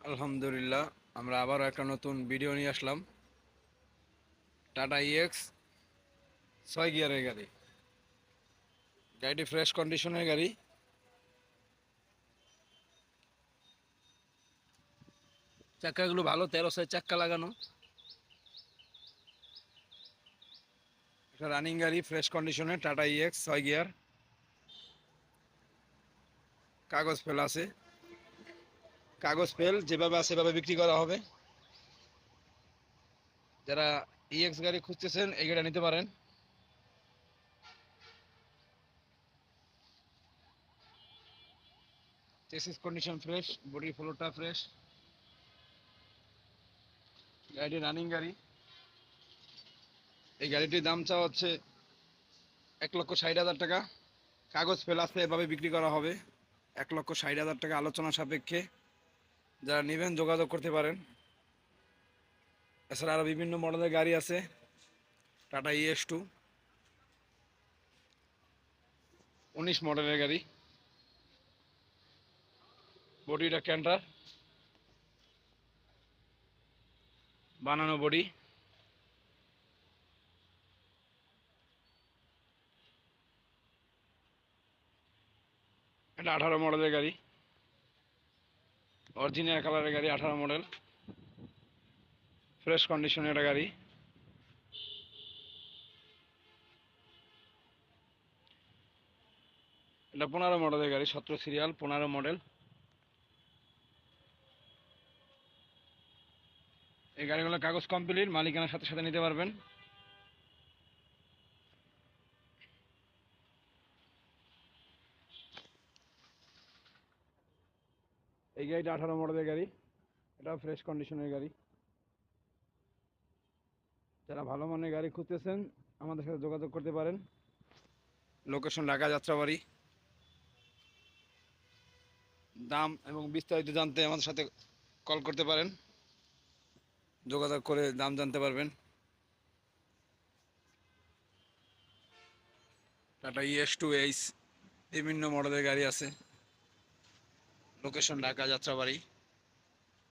আলহামদুলিল্লাহ, আমরা আবারও একটা নতুন ভিডিও নিয়ে আসলাম। টাটা ইএক্স 6 গিয়ারের গাড়ি। গাড়িটি ফ্রেশ কন্ডিশনের গাড়ি। চাক্কাগুলো ভালো, 13 সাইজ চাক্কা লাগানো। একটা রানিং গাড়ি, ফ্রেশ কন্ডিশনের টাটা ইএক্স 6 গিয়ার। কাগজ ফেল আছে, কাগজ ফেল যেভাবে আছে সেভাবে বিক্রি করা হবে। যারা ইএক্স গাড়ি খুঁজতেছেন এই গাড়ি নিতে পারেন। চেসিস কন্ডিশন ফ্রেশ, বডি ফ্লোরটা ফ্রেশ। গাড়িটি রানিং গাড়ি। এই গাড়িটির দাম চাওয়া হচ্ছে 1,60,000 টাকা। কাগজ ফেল আছে, এভাবে বিক্রি করা হবে 1,60,000 টাকা আলোচনা সাপেক্ষে। যারা নেবেন যোগাযোগ করতে পারেন। এছাড়া আরও বিভিন্ন মডেলের গাড়ি আছে। টাটা ES2 19 মডেলের গাড়ি। বডিটা ক্যান্টার, বানানো বডি। এটা 18 মডেলের গাড়ি, অরিজিনাল কালারের গাড়ি, 18 মডেল, ফ্রেশ কন্ডিশনের একটা গাড়ি। এটা 15 মডেলের গাড়ি, 17 সিরিয়াল, 15 মডেল। এই গাড়িগুলো কাগজ কমপ্লিট, মালিকানার সাথে সাথে নিতে পারবেন। এই গাড়িটা 18 মডেলের গাড়ি, এটা ফ্রেশ কন্ডিশনের গাড়ি। যারা ভালো মানের গাড়ি খুঁজতেছেন আমাদের সাথে যোগাযোগ করতে পারেন। লোকেশন ঢাকা যাত্রাবাড়ি। দাম এবং বিস্তারিত জানতে আমাদের সাথে কল করতে পারেন, যোগাযোগ করে দাম জানতে পারবেন। টাটা ES2 বিভিন্ন মডেলের গাড়ি আছে। লোকেশন ঢাকা যাত্রাবাড়ি।